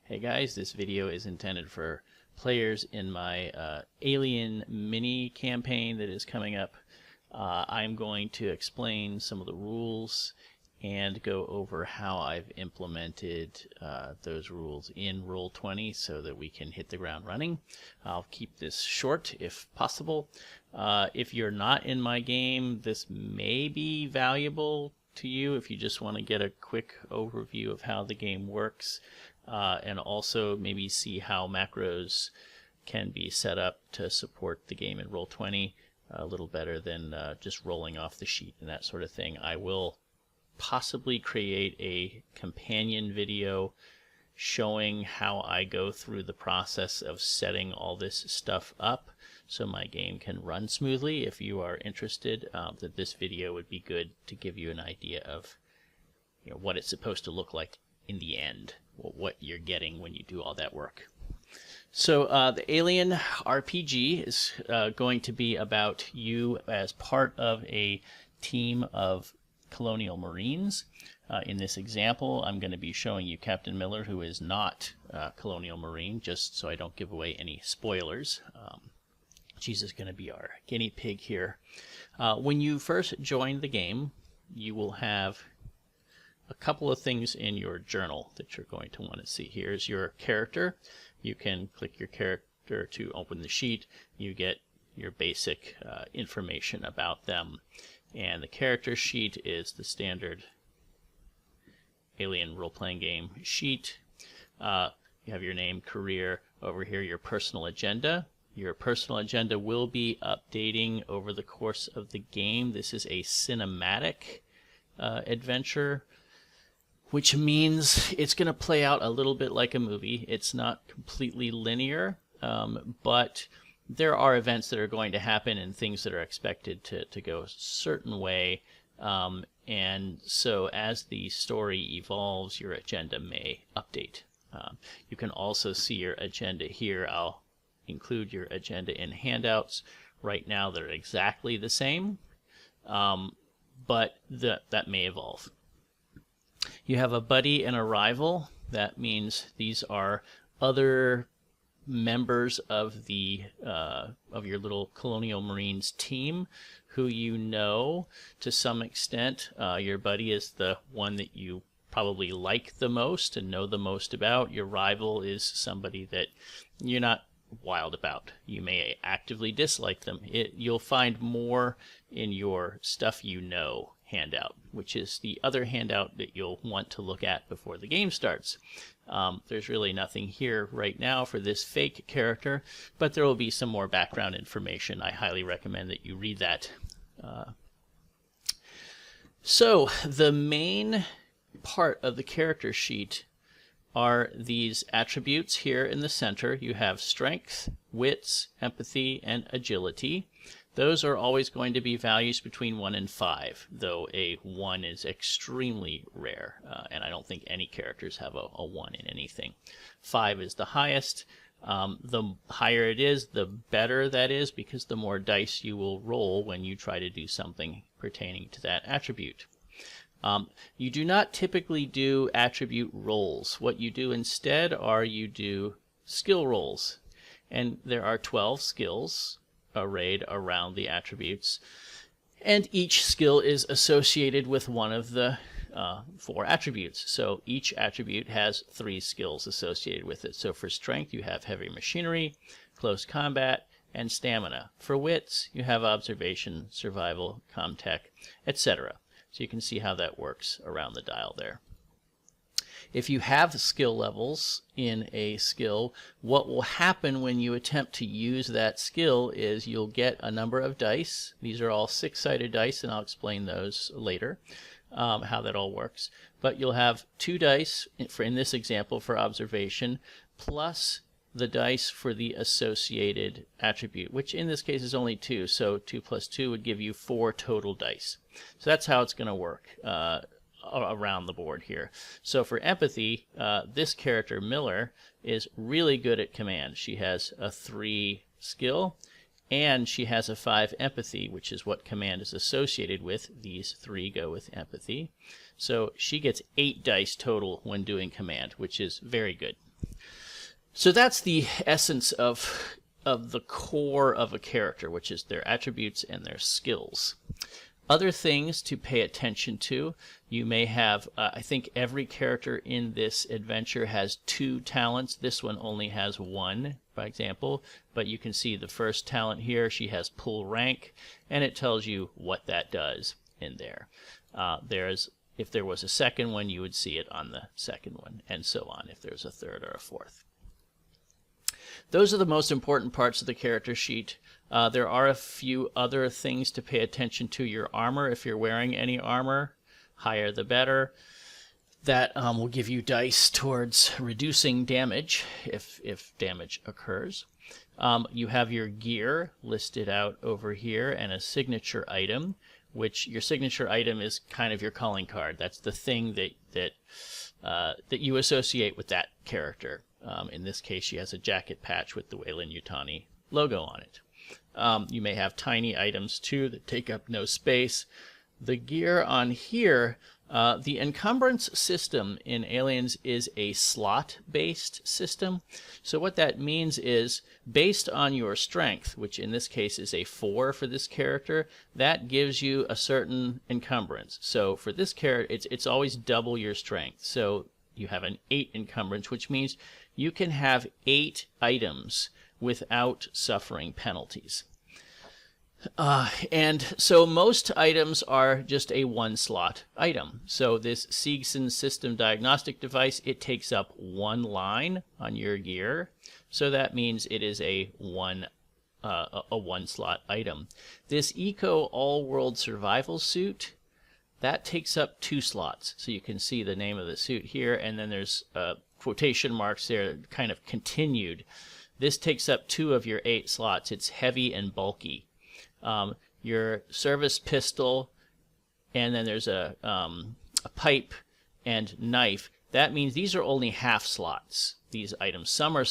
Hey guys, this video is intended for players in my Alien mini campaign that is coming up. I'm going to explain some of the rules and go over how I've implemented those rules in Roll20 so that we can hit the ground running. I'll keep this short if possible. If you're not in my game, this may be valuable to you if you just want to get a quick overview of how the game works. And also maybe see how macros can be set up to support the game in Roll20 a little better than just rolling off the sheet and that sort of thing. I will possibly create a companion video showing how I go through the process of setting all this stuff up so my game can run smoothly. If you are interested, that this video would be good to give you an idea of what it's supposed to look like in the end, what you're getting when you do all that work. So the Alien RPG is going to be about you as part of a team of Colonial Marines. In this example, I'm going to be showing you Captain Miller, who is not Colonial Marine, just so I don't give away any spoilers. She's just going to be our guinea pig here. When you first join the game, you will have a couple of things in your journal that you're going to want to see. Here's your character. You can click your character to open the sheet. You get your basic information about them. And the character sheet is the standard Alien role-playing game sheet. You have your name, career. Over here, your personal agenda. Your personal agenda will be updating over the course of the game. This is a cinematic adventure, which means it's going to play out a little bit like a movie. It's not completely linear, but there are events that are going to happen and things that are expected to go a certain way. And so as the story evolves, your agenda may update. You can also see your agenda here. I'll include your agenda in handouts. Right now they're exactly the same, but that may evolve. You have a buddy and a rival. That means these are other members of the of your little Colonial Marines team who you know to some extent. Your buddy is the one that you probably like the most and know the most about. Your rival is somebody that you're not wild about. You may actively dislike them. You'll find more in your stuff you know handout, which is the other handout that you'll want to look at before the game starts. There's really nothing here right now for this fake character, but there will be some more background information. I highly recommend that you read that. So the main part of the character sheet are these attributes here in the center. You have strength, wits, empathy, and agility. Those are always going to be values between 1 and 5, though a 1 is extremely rare, and I don't think any characters have a 1 in anything. 5 is the highest. The higher it is, the better that is, because the more dice you will roll when you try to do something pertaining to that attribute. You do not typically do attribute rolls. What you do instead are you do skill rolls, and there are 12 skills arrayed around the attributes, and each skill is associated with one of the 4 attributes. So each attribute has 3 skills associated with it. So for strength you have heavy machinery, close combat, and stamina. For wits you have observation, survival, comtech, etc. So you can see how that works around the dial there. If you have skill levels in a skill, what will happen when you attempt to use that skill is you'll get a number of dice. These are all 6-sided dice, and I'll explain those later, how that all works. But you'll have 2 dice, in this example, for observation, plus the dice for the associated attribute, which in this case is only 2. So 2 plus 2 would give you 4 total dice. So that's how it's going to work around the board here. So for empathy, this character Miller is really good at command. She has a 3 skill and she has a 5 empathy, which is what command is associated with. These 3 go with empathy. So she gets 8 dice total when doing command, which is very good. So that's the essence of the core of a character, which is their attributes and their skills. Other things to pay attention to, you may have, I think every character in this adventure has 2 talents. This one only has 1, by example, but you can see the first talent here, she has pull rank, and it tells you what that does in there. If there was a second one, you would see it on the second one, and so on, if there's a third or a fourth. Those are the most important parts of the character sheet. There are a few other things to pay attention to. Your armor, if you're wearing any armor, higher the better. That will give you dice towards reducing damage if damage occurs. You have your gear listed out over here and a signature item, which your signature item is kind of your calling card. That's the thing that you associate with that character. In this case, she has a jacket patch with the Weyland-Yutani logo on it. You may have tiny items too that take up no space. The gear on here, the encumbrance system in Aliens is a slot-based system. So what that means is, based on your strength, which in this case is a 4 for this character, that gives you a certain encumbrance. So for this character, it's always double your strength. So you have an 8 encumbrance, which means you can have 8 items without suffering penalties. And so most items are just a 1-slot item. So this Seegson system diagnostic device, it takes up 1 line on your gear. So that means it is a 1-slot item. This Eco All-World Survival Suit, that takes up 2 slots. So you can see the name of the suit here, and then there's quotation marks there, kind of continued. This takes up 2 of your 8 slots. It's heavy and bulky. Your service pistol, and then there's a pipe and knife. That means these are only half slots, these items. Some are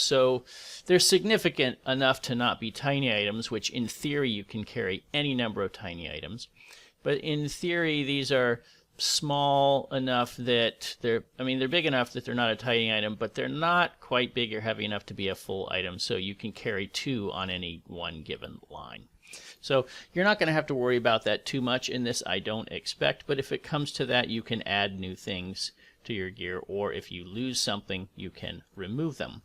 they're significant enough to not be tiny items, which in theory you can carry any number of tiny items. But in theory, these are small enough that they're big enough that they're not a tiny item, but they're not quite big or heavy enough to be a full item, so you can carry 2 on any one given line. So you're not going to have to worry about that too much in this, I don't expect, but if it comes to that, you can add new things to your gear, or if you lose something, you can remove them.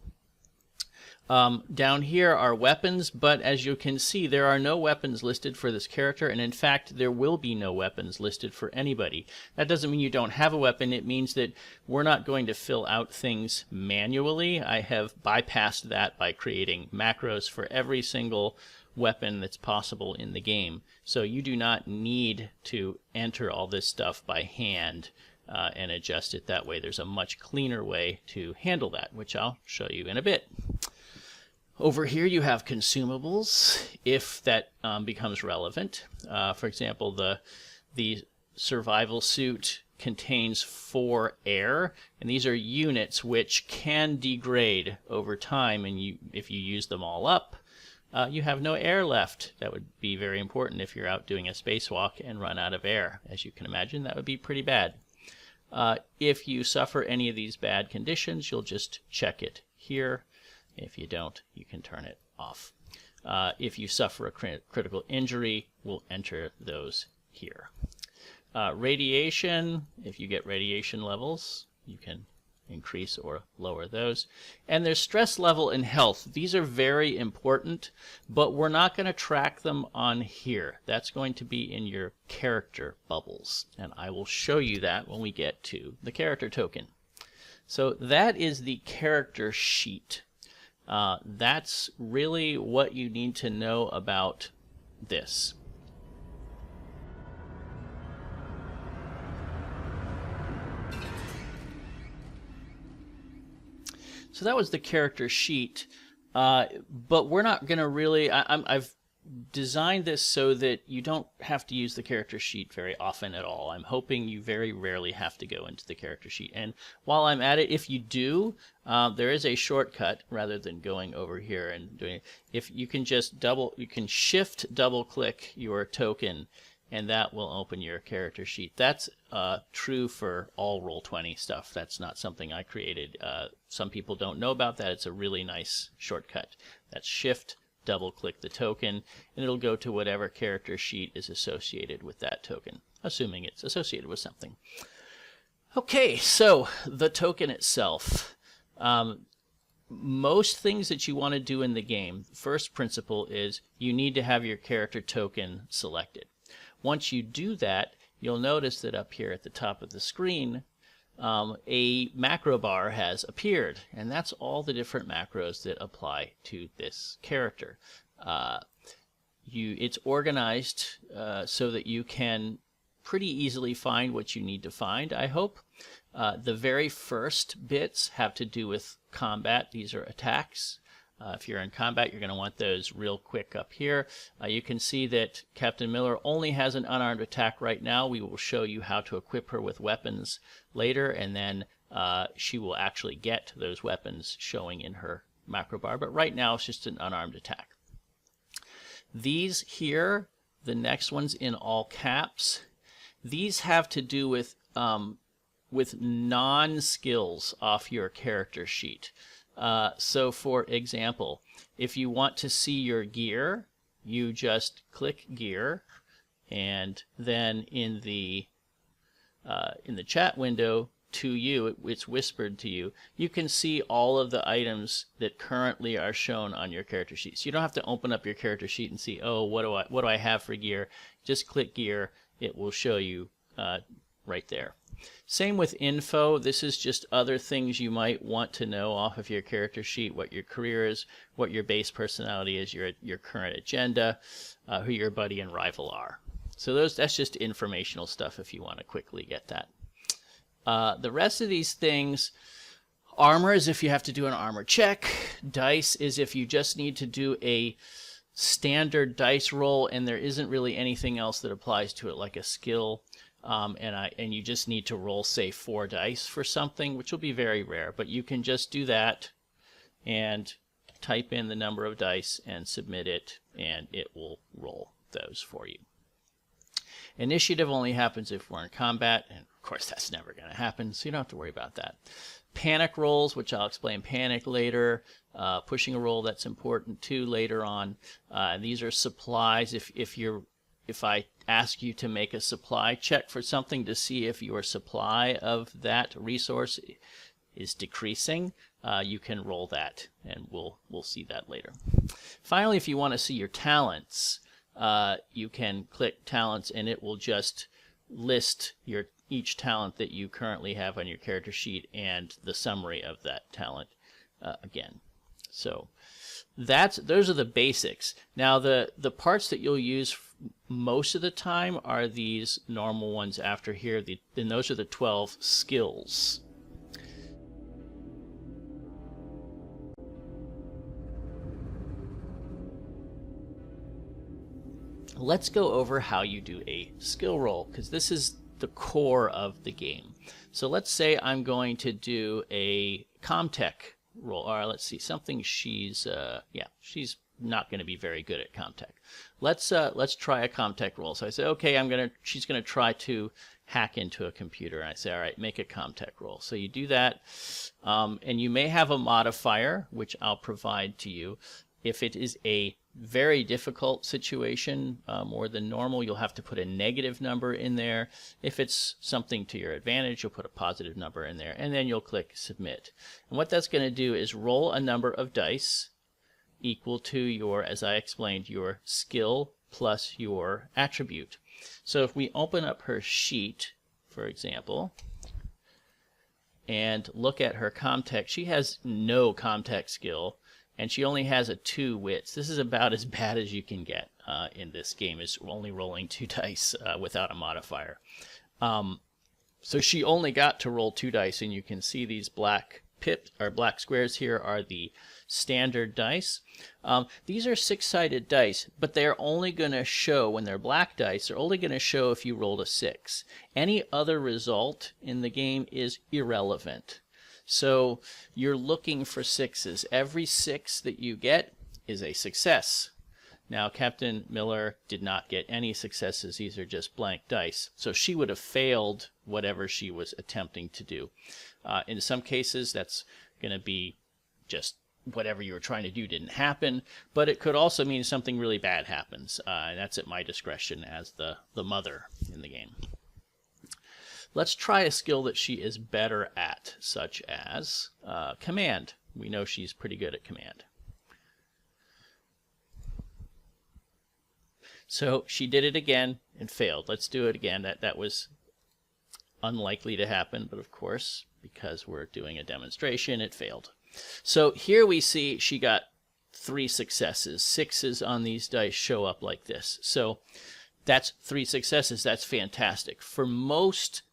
Down here are weapons, but as you can see, there are no weapons listed for this character, and in fact, there will be no weapons listed for anybody. That doesn't mean you don't have a weapon. It means that we're not going to fill out things manually. I have bypassed that by creating macros for every single weapon that's possible in the game. So you do not need to enter all this stuff by hand and adjust it that way. There's a much cleaner way to handle that, which I'll show you in a bit. Over here you have consumables, if that becomes relevant. For example, the survival suit contains 4 air, and these are units which can degrade over time, and if you use them all up, you have no air left. That would be very important if you're out doing a spacewalk and run out of air. As you can imagine, that would be pretty bad. If you suffer any of these bad conditions, you'll just check it here. If you don't, you can turn it off. If you suffer a critical injury, we'll enter those here. Radiation, if you get radiation levels, you can increase or lower those. And there's stress level and health. These are very important, but we're not going to track them on here. That's going to be in your character bubbles, and I will show you that when we get to the character token. So that is the character sheet. That's really what you need to know about this. So that was the character sheet, but we're not going to really, I've designed this so that you don't have to use the character sheet very often at all. I'm hoping you very rarely have to go into the character sheet. And while I'm at it, if you do, there is a shortcut rather than going over here and doing it. If you can just you can shift double click your token, and that will open your character sheet. That's true for all Roll20 stuff. That's not something I created. Some people don't know about that. It's a really nice shortcut. That's Shift, double-click the token, and it'll go to whatever character sheet is associated with that token, assuming it's associated with something. Okay, so the token itself. Most things that you want to do in the game, first principle is you need to have your character token selected. Once you do that, you'll notice that up here at the top of the screen, a macro bar has appeared, and that's all the different macros that apply to this character. It's organized so that you can pretty easily find what you need to find, I hope. The very first bits have to do with combat. These are attacks. If you're in combat, you're going to want those real quick up here. You can see that Captain Miller only has an unarmed attack right now. We will show you how to equip her with weapons later, and then she will actually get those weapons showing in her macro bar. But right now, it's just an unarmed attack. These here, the next ones in all caps, these have to do with non-skills off your character sheet. So for example, if you want to see your gear, you just click gear, and then in the chat window to you, it's whispered to you, you can see all of the items that currently are shown on your character sheet. So you don't have to open up your character sheet and see, oh, what do I have for gear? Just click gear, it will show you right there. Same with info. This is just other things you might want to know off of your character sheet, what your career is, what your base personality is, your current agenda, who your buddy and rival are. So that's just informational stuff if you want to quickly get that. The rest of these things, armor is if you have to do an armor check. Dice is if you just need to do a standard dice roll and there isn't really anything else that applies to it, like a skill. And you just need to roll, say, 4 dice for something, which will be very rare, but you can just do that and type in the number of dice and submit it, and it will roll those for you. Initiative only happens if we're in combat, and of course that's never going to happen, so you don't have to worry about that. Panic rolls, which I'll explain panic later. Pushing a roll, that's important too later on. These are supplies. If I ask you to make a supply check for something to see if your supply of that resource is decreasing, you can roll that, and we'll see that later. Finally, if you want to see your talents, you can click talents, and it will just list each talent that you currently have on your character sheet and the summary of that talent again. So those are the basics. Now the parts that you'll use most of the time are these normal ones after here, and those are the 12 skills. Let's go over how you do a skill roll, because this is the core of the game. So let's say I'm going to do a Comtech roll, or let's see, something she's not going to be very good at Comtech. Let's try a Comtech roll. So I say, okay, she's going to try to hack into a computer. And I say, all right, make a Comtech roll. So you do that, and you may have a modifier, which I'll provide to you. If it is a very difficult situation, more than normal, you'll have to put a negative number in there. If it's something to your advantage, you'll put a positive number in there, and then you'll click submit. And what that's going to do is roll a number of dice equal to your, as I explained, your skill plus your attribute. So if we open up her sheet, for example, and look at her Comtech, she has no Comtech skill, and she only has a 2 wits. This is about as bad as you can get in this game, is only rolling 2 dice without a modifier. So she only got to roll 2 dice, and you can see these black squares here are the standard dice. These are 6-sided dice, but they're only going to show, when they're black dice, they're only going to show if you rolled a 6. Any other result in the game is irrelevant. So you're looking for 6s. Every 6 that you get is a success. Now, Captain Miller did not get any successes. These are just blank dice. So she would have failed whatever she was attempting to do. In some cases, that's going to be just whatever you were trying to do didn't happen, but it could also mean something really bad happens, and that's at my discretion as the mother in the game. Let's try a skill that she is better at, such as command. We know she's pretty good at command. So she did it again and failed. Let's do it again. That was unlikely to happen, but of course, because we're doing a demonstration, it failed. So here we see she got 3 successes. 6s on these dice show up like this. So that's 3 successes. That's fantastic. For most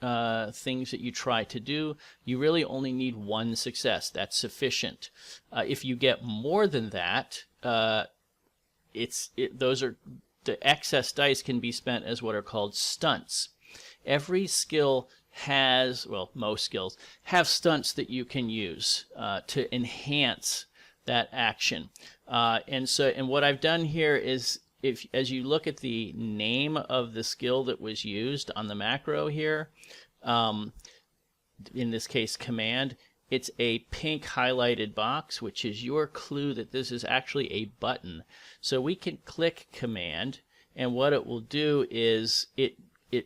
things that you try to do, you really only need 1 success. That's sufficient. If you get more than that, those are the excess dice can be spent as what are called stunts. Every skill has, well, most skills have stunts that you can use to enhance that action. And what I've done here is, as you look at the name of the skill that was used on the macro here, in this case command, it's a pink highlighted box, which is your clue that this is actually a button. So we can click command, and what it will do is it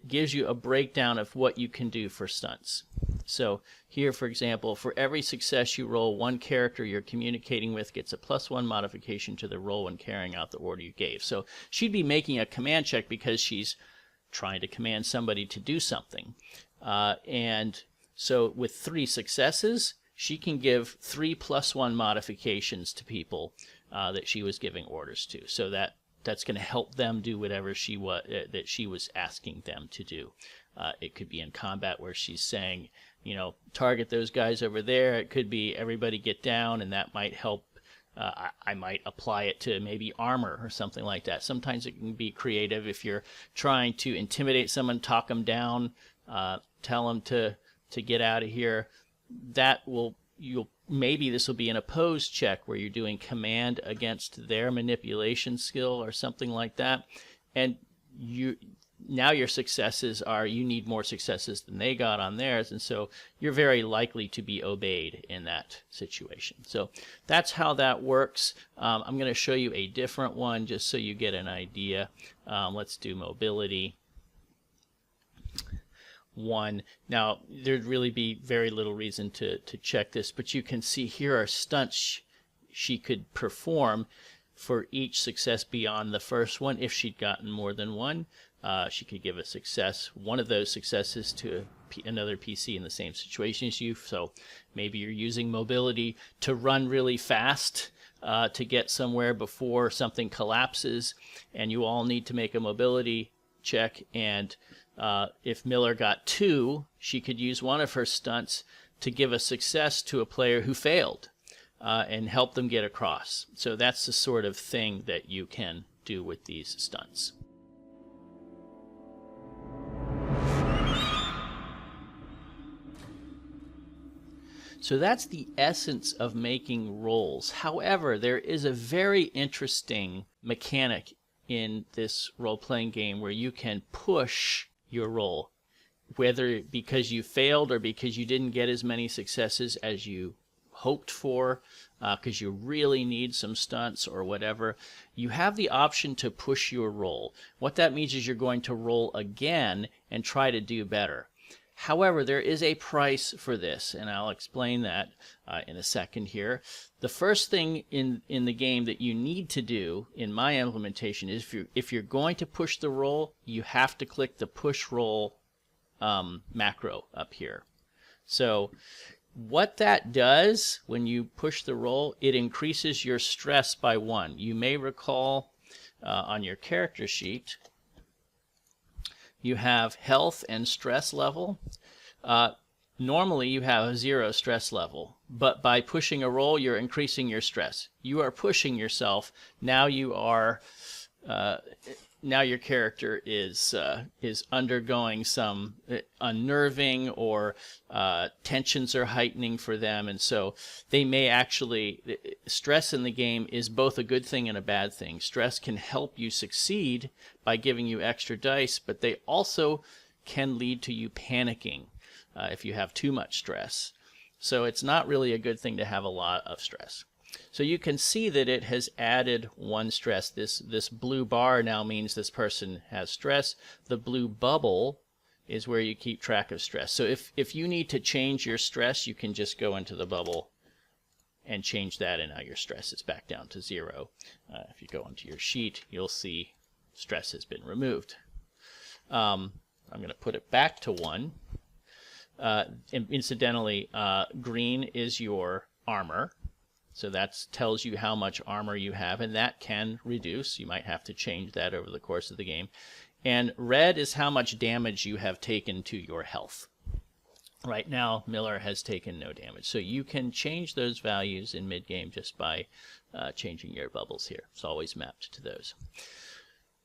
gives you a breakdown of what you can do for stunts. So here, for example, for every success you roll, one character you're communicating with gets a +1 modification to the roll when carrying out the order you gave. So she'd be making a command check because she's trying to command somebody to do something. And so with 3 successes, she can give 3 +1 modifications to people that she was giving orders to. So that's going to help them do whatever that she was asking them to do. It could be in combat where she's saying, target those guys over there. It could be everybody get down, and that might help. I might apply it to maybe armor or something like that. Sometimes it can be creative if you're trying to intimidate someone, talk them down, tell them to get out of here. Maybe this will be an opposed check where you're doing command against their manipulation skill or something like that. And now your successes are, you need more successes than they got on theirs, and so you're very likely to be obeyed in that situation. So that's how that works. I'm going to show you a different one just so you get an idea. Let's do mobility 1. Now, there'd really be very little reason to check this, but you can see here are stunts she could perform for each success beyond the first one. If she'd gotten more than 1, she could give a success, one of those successes, to another PC in the same situation as you. So maybe you're using mobility to run really fast to get somewhere before something collapses, and you all need to make a mobility check, and if Miller got 2, she could use one of her stunts to give a success to a player who failed and help them get across. So that's the sort of thing that you can do with these stunts. So that's the essence of making rolls. However, there is a very interesting mechanic in this role-playing game where you can push your roll, whether because you failed or because you didn't get as many successes as you hoped for, because you really need some stunts or whatever. You have the option to push your roll. What that means is you're going to roll again and try to do better. However, there is a price for this, and I'll explain that in a second here. The first thing in the game that you need to do in my implementation is if you're going to push the roll, you have to click the push roll macro up here. So what that does when you push the roll, it increases your stress by 1. You may recall on your character sheet, you have health and stress level. Normally you have a 0 stress level, but by pushing a roll, you're increasing your stress. You are pushing yourself. Now you are now your character is undergoing some unnerving, or tensions are heightening for them, and so they may actually, stress in the game is both a good thing and a bad thing. Stress can help you succeed by giving you extra dice, but they also can lead to you panicking if you have too much stress. So it's not really a good thing to have a lot of stress. So you can see that it has added one stress. This blue bar now means this person has stress. The blue bubble is where you keep track of stress. So if you need to change your stress, you can just go into the bubble and change that, and now your stress is back down to 0. If you go onto your sheet, you'll see stress has been removed. I'm going to put it back to 1. Incidentally, green is your armor. So that tells you how much armor you have, and that can reduce. You might have to change that over the course of the game. And red is how much damage you have taken to your health. Right now, Miller has taken no damage. So you can change those values in mid-game just by changing your bubbles here. It's always mapped to those.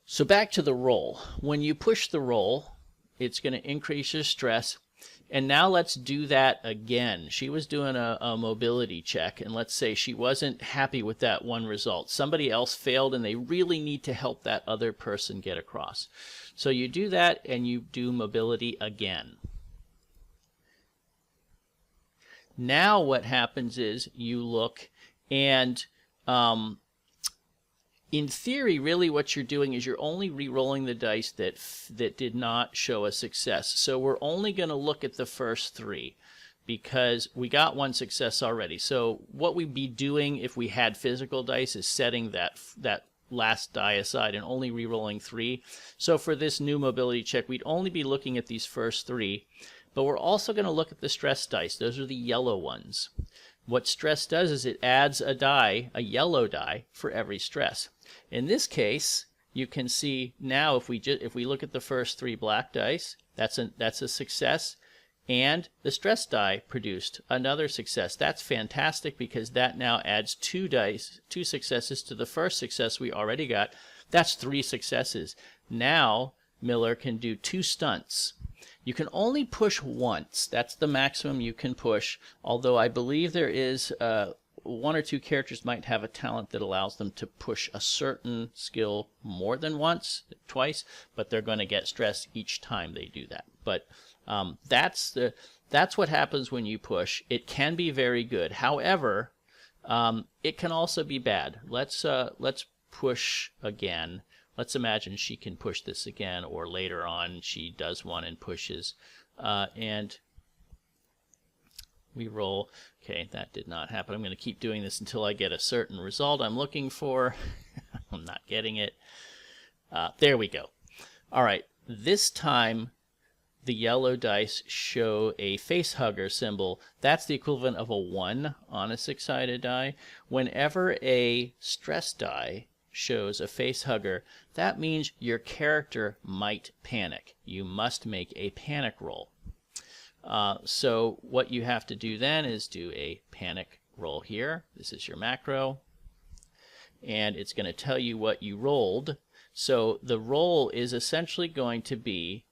So back to the roll. When you push the roll, it's going to increase your stress. And now let's do that again. She was doing a mobility check, and let's say she wasn't happy with that one result. Somebody else failed, and they really need to help that other person get across. So you do that, and you do mobility again. Now what happens is you look, and in theory, really what you're doing is you're only re-rolling the dice that did not show a success. So we're only going to look at the first 3 because we got one success already. So what we'd be doing if we had physical dice is setting that last die aside and only re-rolling 3. So for this new mobility check, we'd only be looking at these first 3, but we're also going to look at the stress dice. Those are the yellow ones. What stress does is it adds a die, a yellow die, for every stress. In this case, you can see now if we look at the first 3 black dice, that's a success, and the stress die produced another success. That's fantastic because that now adds 2 successes to the first success we already got. That's 3 successes. Now Miller can do 2 stunts. You can only push once. That's the maximum you can push, although I believe there is 1 or 2 characters might have a talent that allows them to push a certain skill more than once, twice, but they're going to get stress each time they do that. But that's what happens when you push. It can be very good. However, it can also be bad. Let's push again. Let's imagine she can push this again, or later on she does one and pushes, and we roll. Okay, that did not happen. I'm going to keep doing this until I get a certain result I'm looking for. I'm not getting it. There we go. All right, this time the yellow dice show a face hugger symbol. That's the equivalent of a 1 on a 6-sided die. Whenever a stress die shows a face hugger, that means your character might panic. You must make a panic roll. So what you have to do then is do a panic roll here. This is your macro, and it's going to tell you what you rolled. So the roll is essentially going to be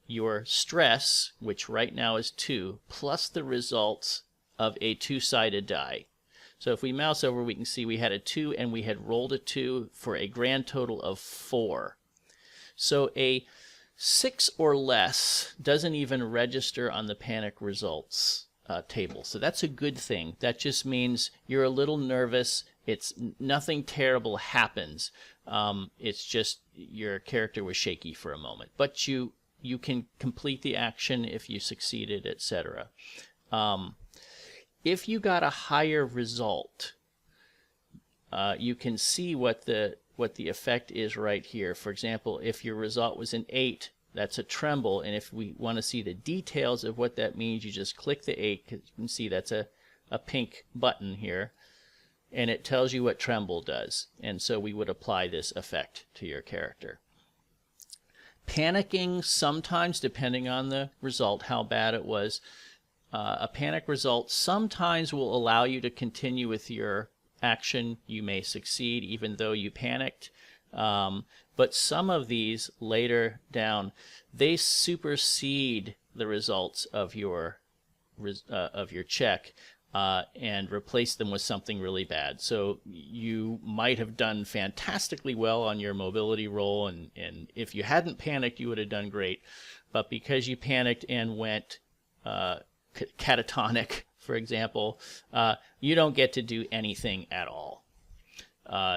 your stress, which right now is 2, plus the results of a 2-sided die. So if we mouse over, we can see we had a 2 and we had rolled a 2 for a grand total of 4. So a 6 or less doesn't even register on the panic results table. So that's a good thing. That just means you're a little nervous. It's nothing terrible happens. It's just your character was shaky for a moment. But you can complete the action if you succeeded, etc. If you got a higher result, you can see what the effect is right here. For example, if your result was an 8, that's a tremble, and if we want to see the details of what that means, you just click the 8, because you can see that's a pink button here, and it tells you what tremble does. And so we would apply this effect to your character. Panicking sometimes, depending on the result, how bad it was, a panic result sometimes will allow you to continue with your action. You may succeed even though you panicked. But some of these later down, they supersede the results of your check and replace them with something really bad. So you might have done fantastically well on your mobility roll, and if you hadn't panicked, you would have done great. But because you panicked and went catatonic, for example, you don't get to do anything at all.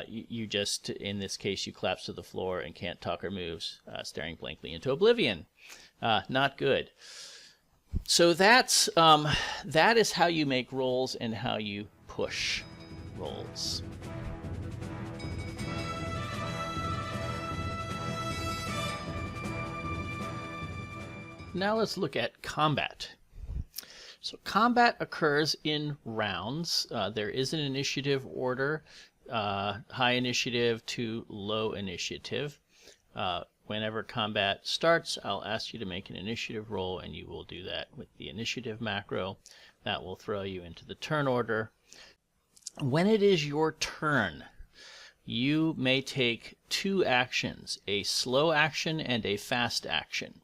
You just, in this case, you collapse to the floor and can't talk or move, staring blankly into oblivion. Not good. So that is how you make rolls and how you push rolls. Now let's look at combat. So combat occurs in rounds. There is an initiative order, high initiative to low initiative. Whenever combat starts, I'll ask you to make an initiative roll, and you will do that with the initiative macro. That will throw you into the turn order. When it is your turn, you may take two actions, a slow action and a fast action.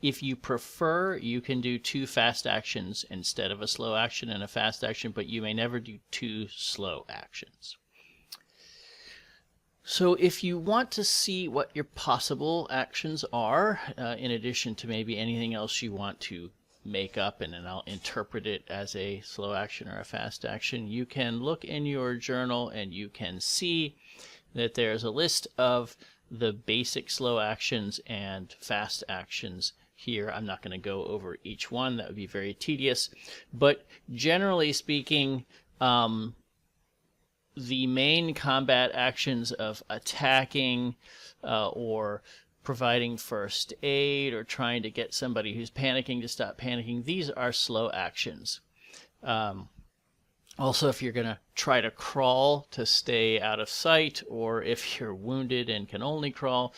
If you prefer, you can do two fast actions instead of a slow action and a fast action, but you may never do two slow actions. So if you want to see what your possible actions are, in addition to maybe anything else you want to make up, and then I'll interpret it as a slow action or a fast action, you can look in your journal and you can see that there's a list of the basic slow actions and fast actions here. I'm not going to go over each one. That would be very tedious. But generally speaking, the main combat actions of attacking or providing first aid or trying to get somebody who's panicking to stop panicking, these are slow actions. Also, if you're going to try to crawl to stay out of sight, or if you're wounded and can only crawl,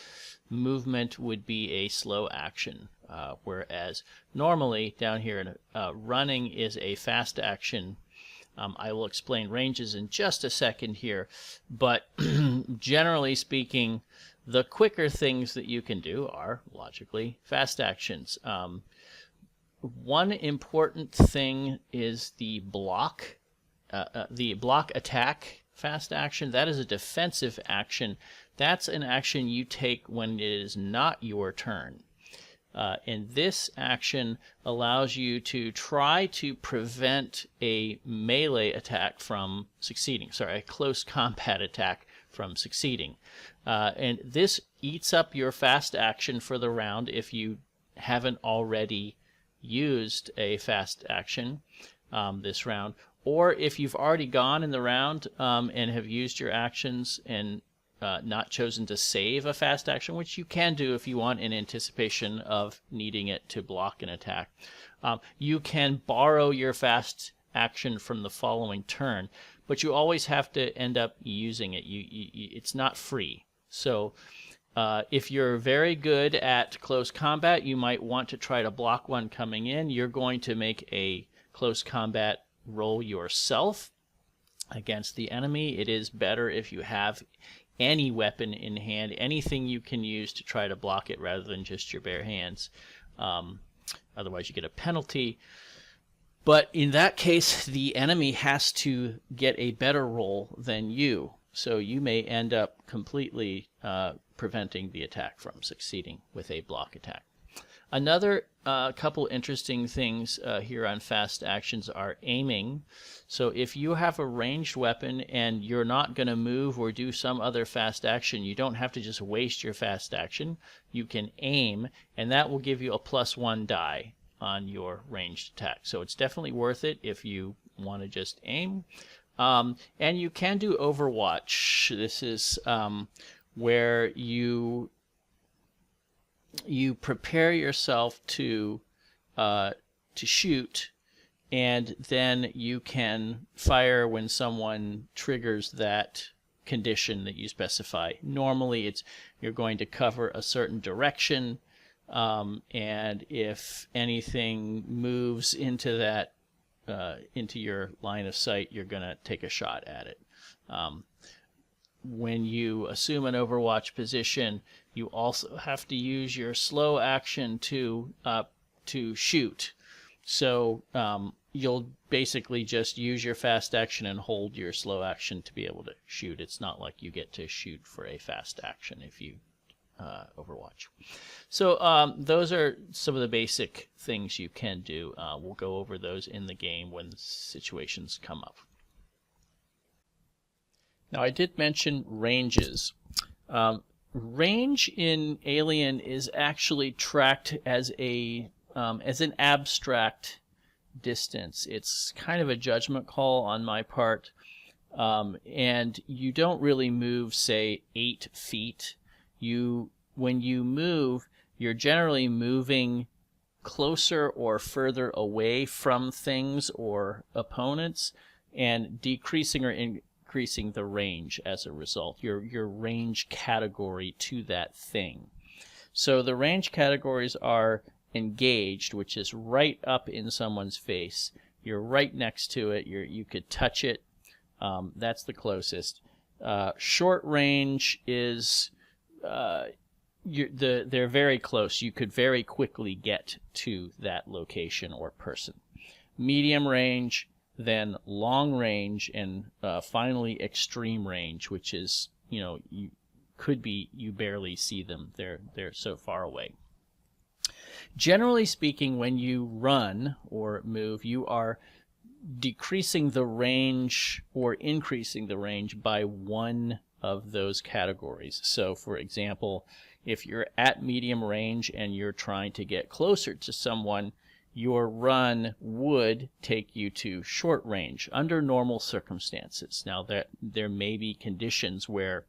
movement would be a slow action. Whereas normally down here, running is a fast action. I will explain ranges in just a second here, but generally speaking, the quicker things that you can do are logically fast actions. One important thing is the block attack fast action. That is a defensive action. That's an action you take when it is not your turn. And this action allows you to try to prevent a melee attack from succeeding. Sorry, a close combat attack from succeeding. And this eats up your fast action for the round if you haven't already used a fast action this round. Or if you've already gone in the round and have used your actions and not chosen to save a fast action, which you can do if you want in anticipation of needing it to block an attack. You can borrow your fast action from the following turn, but you always have to end up using it. It's not free. So if you're very good at close combat, you might want to try to block one coming in. You're going to make a close combat roll yourself against the enemy. It is better if you have any weapon in hand, anything you can use to try to block it rather than just your bare hands. Otherwise you get a penalty. But in that case, the enemy has to get a better roll than you. So you may end up completely preventing the attack from succeeding with a block attack. Another couple interesting things here on fast actions are aiming. So if you have a ranged weapon and you're not going to move or do some other fast action, you don't have to just waste your fast action. You can aim, and that will give you a +1 die on your ranged attack. So it's definitely worth it if you want to just aim. And you can do Overwatch. This is where you prepare yourself to shoot, and then you can fire when someone triggers that condition that you specify. Normally, you're going to cover a certain direction, and if anything moves into that into your line of sight, you're going to take a shot at it. when you assume an Overwatch position, you also have to use your slow action to shoot. So you'll basically just use your fast action and hold your slow action to be able to shoot. It's not like you get to shoot for a fast action if you Overwatch. So those are some of the basic things you can do. We'll go over those in the game when situations come up. Now, I did mention ranges. Range in Alien is actually tracked as an abstract distance. It's kind of a judgment call on my part, and you don't really move, say, 8 feet. When you move, you're generally moving closer or further away from things or opponents, and decreasing or increasing the range as a result, your range category to that thing. So the range categories are engaged, which is right up in someone's face. You're right next to it. You could touch it. That's the closest. Short range is they're very close. You could very quickly get to that location or person. Medium range, then long range, and finally extreme range, which is, you barely see them. They're so far away. Generally speaking, when you run or move, you are decreasing the range or increasing the range by one of those categories. So, for example, if you're at medium range and you're trying to get closer to someone, your run would take you to short range under normal circumstances. Now, there may be conditions where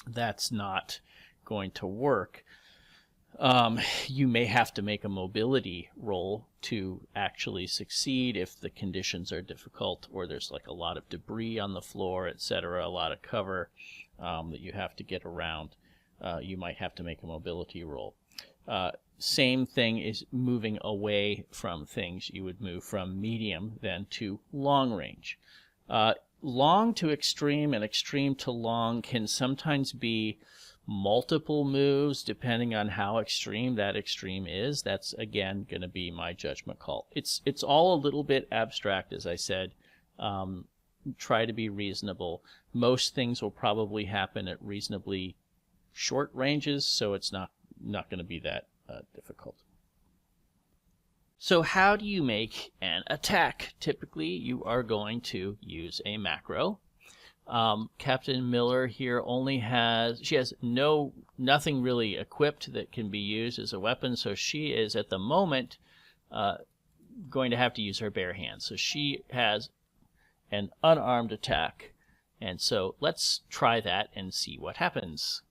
that's not going to work. You may have to make a mobility roll to actually succeed if the conditions are difficult, or there's like a lot of debris on the floor, etc., a lot of cover that you have to get around. You might have to make a mobility roll. Same thing is moving away from things. You would move from medium then to long range. Long to extreme and extreme to long can sometimes be multiple moves depending on how extreme that extreme is. That's, again, going to be my judgment call. It's all a little bit abstract, as I said. Try to be reasonable. Most things will probably happen at reasonably short ranges, so it's not going to be that difficult. So how do you make an attack? Typically, you are going to use a macro. Captain Miller here she has nothing really equipped that can be used as a weapon, so she is at the moment going to have to use her bare hands. So she has an unarmed attack, and so let's try that and see what happens.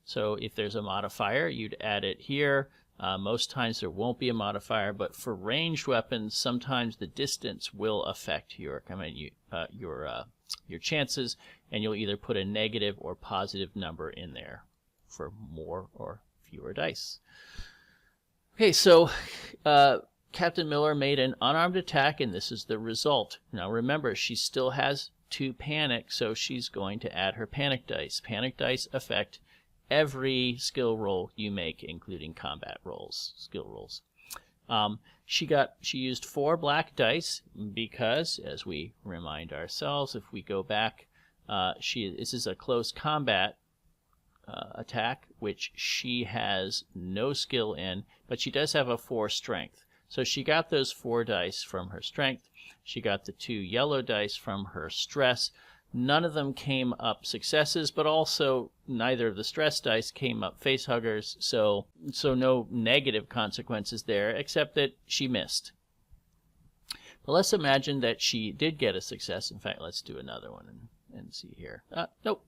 So if there's a modifier, you'd add it here. Most times there won't be a modifier, but for ranged weapons, sometimes the distance will affect your chances, and you'll either put a negative or positive number in there for more or fewer dice. Okay, so Captain Miller made an unarmed attack, and this is the result. Now remember, she still has 2 panic, so she's going to add her panic dice. Panic dice affect every skill roll you make, including combat rolls, skill rolls. She used 4 black dice because, as we remind ourselves, if we go back, this is a close combat attack, which she has no skill in, but she does have a 4 strength. So she got those 4 dice from her strength. She got the 2 yellow dice from her stress. None of them came up successes, but also neither of the stress dice came up facehuggers, so no negative consequences there, except that she missed. But let's imagine that she did get a success. In fact, let's do another one and see here. Nope.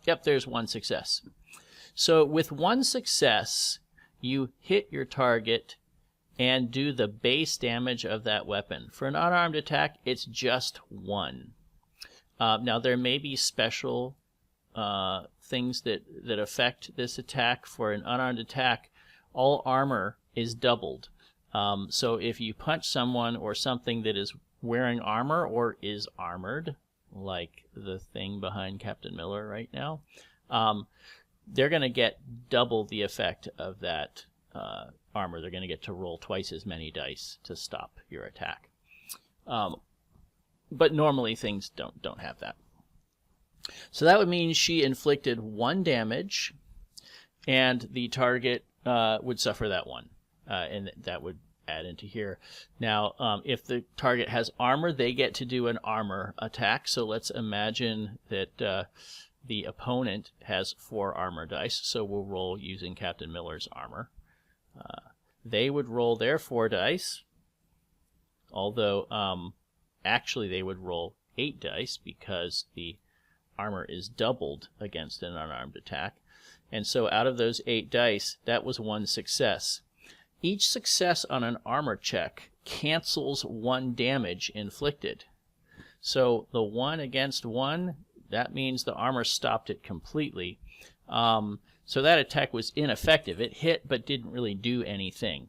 Yep, there's 1 success. So with 1 success, you hit your target and do the base damage of that weapon. For an unarmed attack, it's just 1. Now, there may be special things that affect this attack. For an unarmed attack, all armor is doubled. So if you punch someone or something that is wearing armor or is armored, like the thing behind Captain Miller right now, they're going to get double the effect of that armor. They're going to get to roll twice as many dice to stop your attack. But normally things don't have that. So that would mean she inflicted 1 damage, and the target would suffer that 1. And that would add into here. Now, if the target has armor, they get to do an armor attack. So let's imagine that the opponent has 4 armor dice. So we'll roll using Captain Miller's armor. They would roll their 4 dice, although actually they would roll 8 dice because the armor is doubled against an unarmed attack. And so out of those 8 dice, that was 1 success. Each success on an armor check cancels 1 damage inflicted. So the 1 against 1, that means the armor stopped it completely. So that attack was ineffective. It hit but didn't really do anything.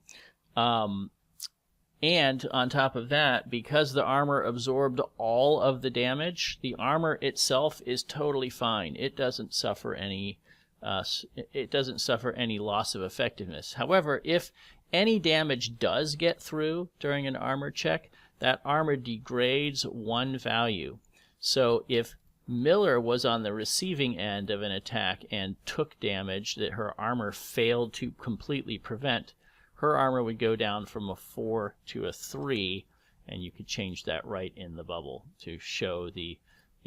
And on top of that, because the armor absorbed all of the damage, the armor itself is totally fine. It doesn't suffer any loss of effectiveness. However, if any damage does get through during an armor check, that armor degrades 1 value. So if Miller was on the receiving end of an attack and took damage that her armor failed to completely prevent, her armor would go down from a 4 to a 3, and you could change that right in the bubble to show the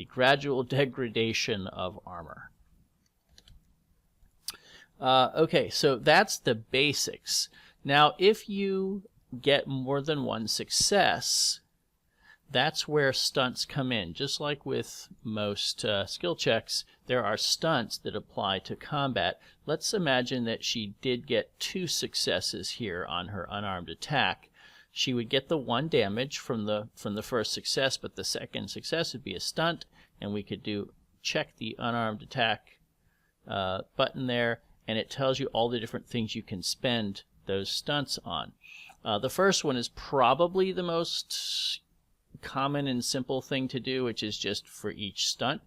gradual degradation of armor. Okay, so that's the basics. Now, if you get more than 1 success, that's where stunts come in. Just like with most skill checks, there are stunts that apply to combat. Let's imagine that she did get 2 successes here on her unarmed attack. She would get the 1 damage from the first success, but the second success would be a stunt, and we could check the unarmed attack button there, and it tells you all the different things you can spend those stunts on. The first one is probably the most common and simple thing to do, which is just for each stunt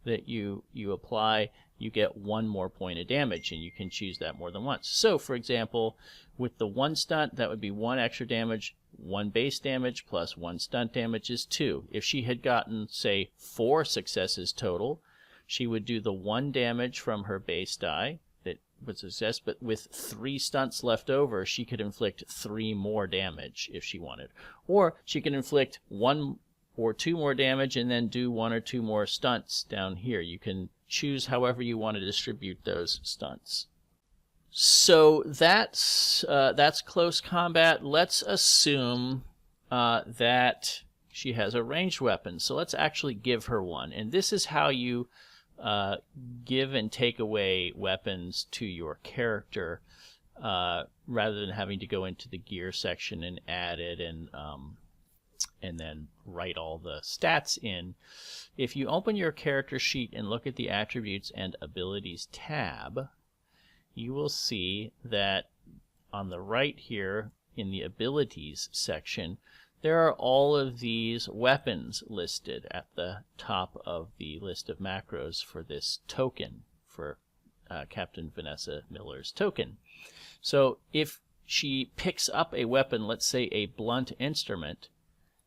that you apply, you get 1 more point of damage, and you can choose that more than once. So, for example, with the 1 stunt, that would be 1 extra damage, 1 base damage, plus 1 stunt damage is 2. If she had gotten, say, 4 successes total, she would do the 1 damage from her base die, that was a success, but with 3 stunts left over, she could inflict 3 more damage if she wanted. Or she can inflict 1 or 2 more damage and then do 1 or 2 more stunts down here. You can choose however you want to distribute those stunts. So that's close combat. Let's assume that she has a ranged weapon. So let's actually give her one. And this is how you give and take away weapons to your character rather than having to go into the gear section and add it and then write all the stats in. If you open your character sheet and look at the Attributes and Abilities tab, you will see that on the right here in the Abilities section, there are all of these weapons listed at the top of the list of macros for this token, for Captain Vanessa Miller's token. So if she picks up a weapon, let's say a blunt instrument,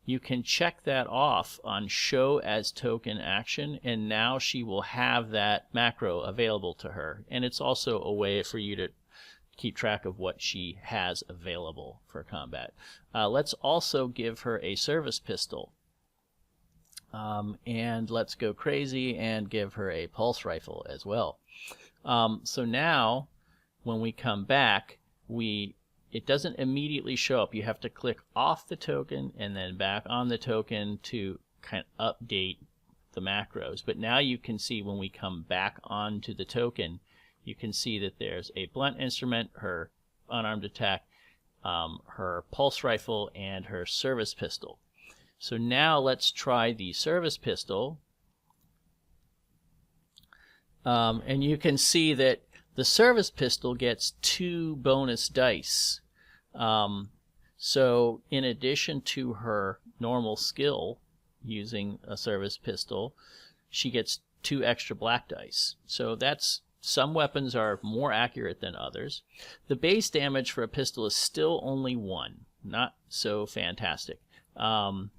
you can check that off on Show as Token Action, and now she will have that macro available to her. And it's also a way for you to keep track of what she has available for combat. Let's also give her a service pistol. And let's go crazy and give her a pulse rifle as well. So now, when we come back, it doesn't immediately show up. You have to click off the token and then back on the token to kind of update the macros. But now you can see when we come back onto the token, you can see that there's a blunt instrument, her unarmed attack, her pulse rifle, and her service pistol. So now let's try the service pistol. And you can see that the service pistol gets 2 bonus dice. So in addition to her normal skill using a service pistol, she gets 2 extra black dice. So that's, some weapons are more accurate than others. The base damage for a pistol is still only 1. Not so fantastic. And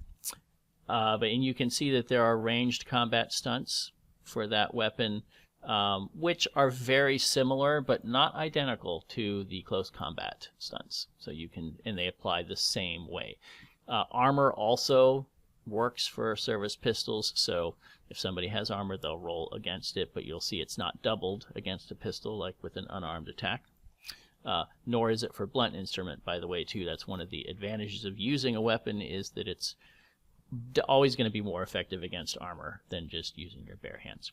you can see that there are ranged combat stunts for that weapon, which are very similar but not identical to the close combat stunts. So you can, and they apply the same way. Armor also works for service pistols, so if somebody has armor, they'll roll against it, but you'll see it's not doubled against a pistol like with an unarmed attack. Nor is it for blunt instrument, by the way, too. That's one of the advantages of using a weapon, is that it's always going to be more effective against armor than just using your bare hands.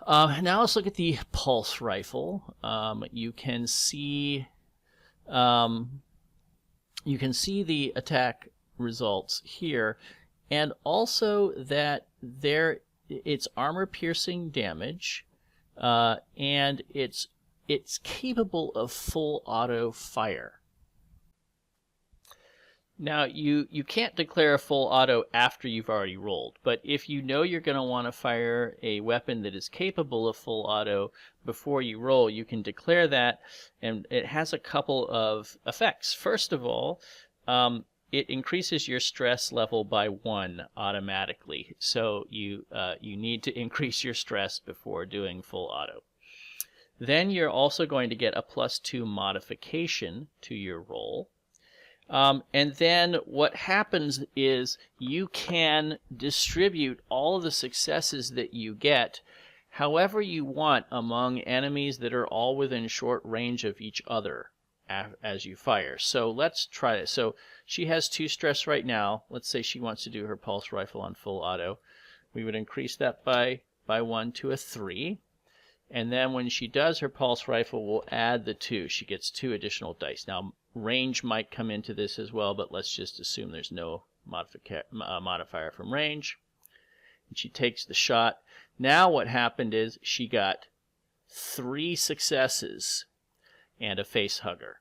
Now let's look at the pulse rifle. You can see the attack results here, and also that it's armor-piercing damage, and it's capable of full auto fire. Now, you can't declare a full auto after you've already rolled, but if you know you're going to want to fire a weapon that is capable of full auto before you roll, you can declare that, and it has a couple of effects. First of all, it increases your stress level by 1 automatically, so you need to increase your stress before doing full auto. Then you're also going to get a +2 modification to your roll. And then what happens is you can distribute all of the successes that you get however you want among enemies that are all within short range of each other as you fire. So let's try this. So she has 2 stress right now. Let's say she wants to do her pulse rifle on full auto. We would increase that by 1 to a 3. And then when she does her pulse rifle, we'll add the 2. She gets 2 additional dice. Now, range might come into this as well, but let's just assume there's no modifier from range. And she takes the shot. Now what happened is she got 3 successes and a face hugger.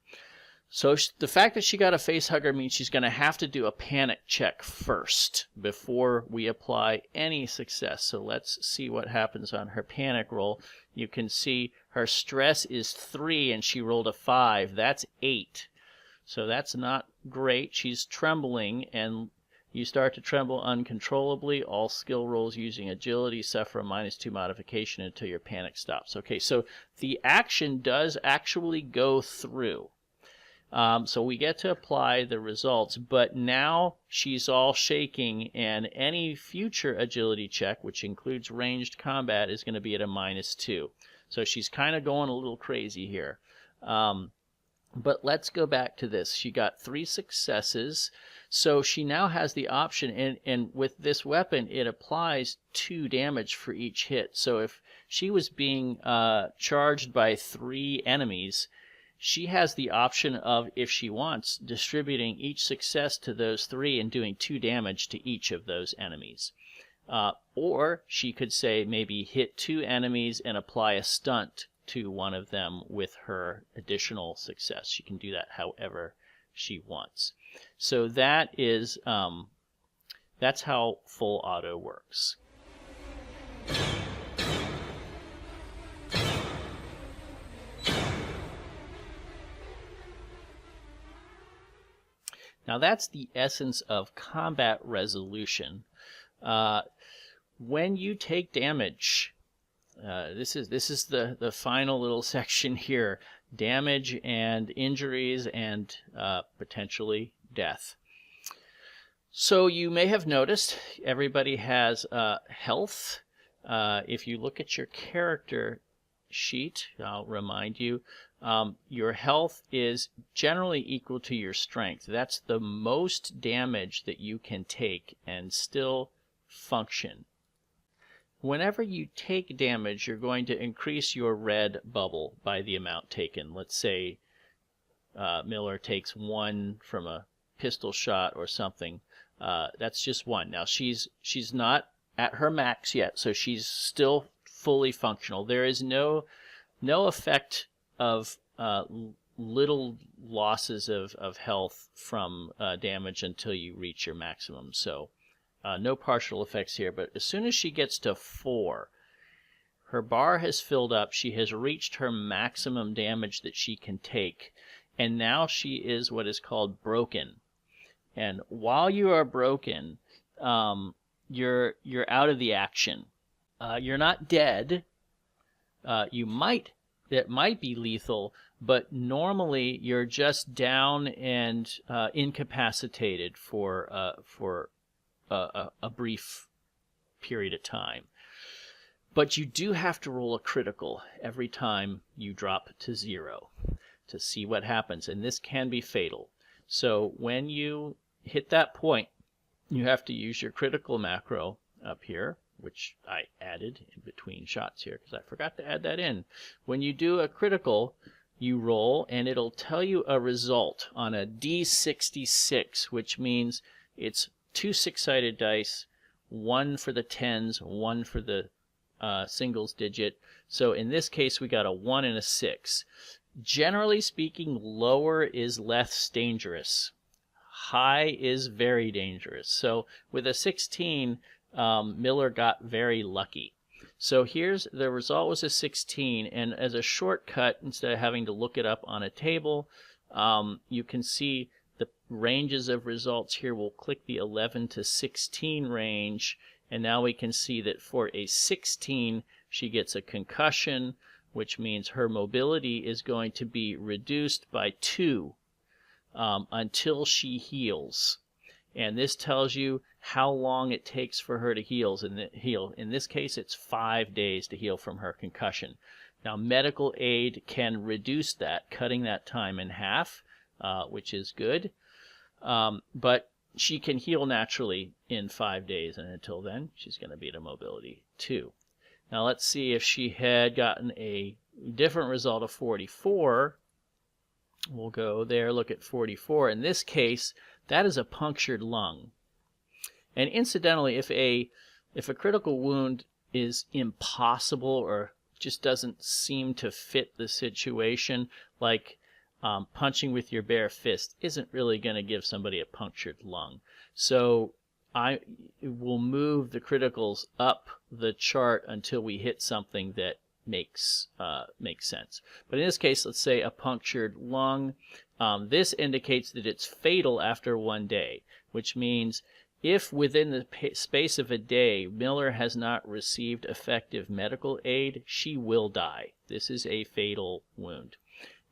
So the fact that she got a face hugger means she's going to have to do a panic check first before we apply any success. So let's see what happens on her panic roll. You can see her stress is 3 and she rolled a 5. That's 8. So that's not great. She's trembling, and you start to tremble uncontrollably. All skill rolls using agility suffer a -2 modification until your panic stops. Okay, so the action does actually go through. So we get to apply the results, but now she's all shaking, and any future agility check, which includes ranged combat, is going to be at a -2. So she's kind of going a little crazy here. But let's go back to this. She got 3 successes, so she now has the option, and with this weapon, it applies 2 damage for each hit. So if she was being charged by 3 enemies, she has the option of, if she wants, distributing each success to those 3 and doing 2 damage to each of those enemies. Or she could say maybe hit 2 enemies and apply a stunt to one of them with her additional success. She can do that however she wants. So that is that's how full auto works. Now that's the essence of combat resolution. When you take damage, this is the final little section here: damage and injuries and potentially death. So you may have noticed everybody has health. If you look at your character sheet, I'll remind you, your health is generally equal to your strength. That's the most damage that you can take and still function. Whenever you take damage, you're going to increase your red bubble by the amount taken. Let's say Miller takes 1 from a pistol shot or something. That's just 1. Now she's not at her max yet, so she's still fully functional. There is no effect of little losses of health from damage until you reach your maximum. So no partial effects here, but as soon as she gets to 4, her bar has filled up. She has reached her maximum damage that she can take, and now she is what is called broken. And while you are broken, you're out of the action. You're not dead. That might be lethal, but normally you're just down and incapacitated for a brief period of time. But you do have to roll a critical every time you drop to 0 to see what happens, and this can be fatal. So when you hit that point, you have to use your critical macro up here, which I added in between shots here because I forgot to add that in. When you do a critical, you roll, and it'll tell you a result on a D66, which means it's 2 6-sided dice, 1 for the tens, 1 for the singles digit. So in this case, we got a 1 and a 6. Generally speaking, lower is less dangerous. High is very dangerous. So with a 16, Miller got very lucky. So here's the result was a 16, and as a shortcut, instead of having to look it up on a table, you can see the ranges of results here. We'll click the 11 to 16 range, and now we can see that for a 16, she gets a concussion, which means her mobility is going to be reduced by 2 until she heals. And this tells you how long it takes for her to heal. In this case, it's 5 days to heal from her concussion. Now, medical aid can reduce that, cutting that time in half, which is good. But she can heal naturally in 5 days, and until then, she's going to be at a mobility 2. Now, let's see if she had gotten a different result of 44. We'll go there, look at 44. In this case, that is a punctured lung. And incidentally, if a critical wound is impossible or just doesn't seem to fit the situation, like punching with your bare fist isn't really going to give somebody a punctured lung. So I will move the criticals up the chart until we hit something that makes sense. But in this case, let's say a punctured lung. This indicates that it's fatal after 1 day, which means if within the space of a day Miller has not received effective medical aid, she will die. This is a fatal wound.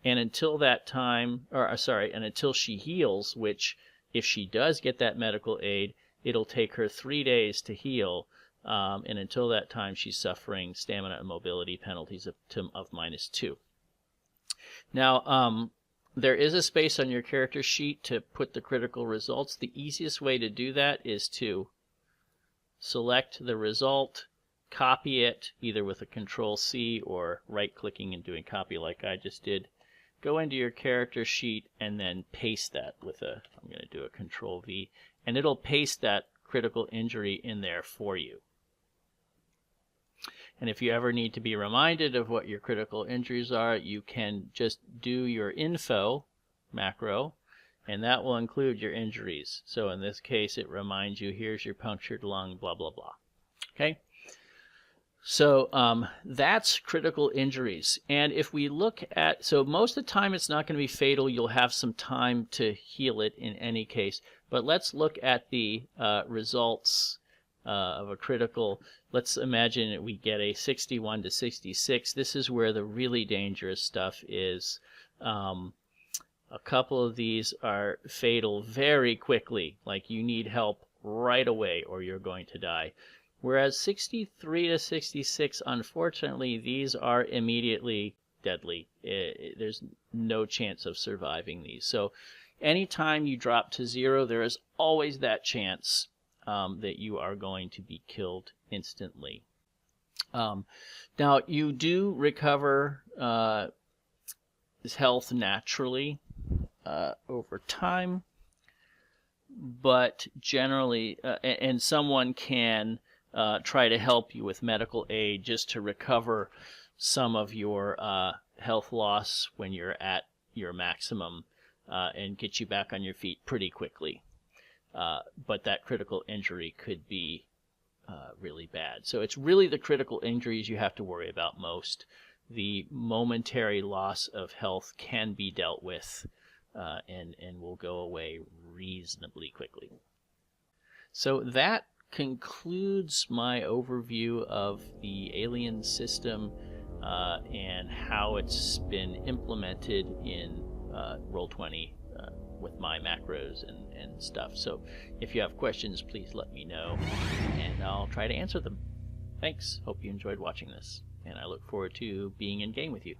And until that time, and until she heals, which if she does get that medical aid, it'll take her 3 days to heal. And until that time, she's suffering stamina and mobility penalties of -2. Now, there is a space on your character sheet to put the critical results. The easiest way to do that is to select the result, copy it, either with a Control-C or right-clicking and doing copy like I just did. Go into your character sheet and then paste that with I'm going to do a Control-V, and it'll paste that critical injury in there for you. And if you ever need to be reminded of what your critical injuries are, you can just do your info macro, and that will include your injuries. So in this case, it reminds you, here's your punctured lung, blah, blah, blah. Okay? So that's critical injuries. And if we look at, so most of the time it's not going to be fatal. You'll have some time to heal it in any case. But let's look at the results of a critical. Let's imagine that we get a 61 to 66. This is where the really dangerous stuff is. A couple of these are fatal very quickly, like you need help right away or you're going to die. Whereas 63 to 66, unfortunately, these are immediately deadly. There's no chance of surviving these. So anytime you drop to 0, there is always that chance that you are going to be killed instantly. Now, you do recover his health naturally over time, but generally, and someone can try to help you with medical aid just to recover some of your health loss when you're at your maximum and get you back on your feet pretty quickly. but that critical injury could be really bad. So it's really the critical injuries you have to worry about most. The momentary loss of health can be dealt with and will go away reasonably quickly. So that concludes my overview of the Alien system and how it's been implemented in Roll20 with my macros and stuff. So if you have questions, please let me know, and I'll try to answer them. Thanks. Hope you enjoyed watching this, and I look forward to being in game with you.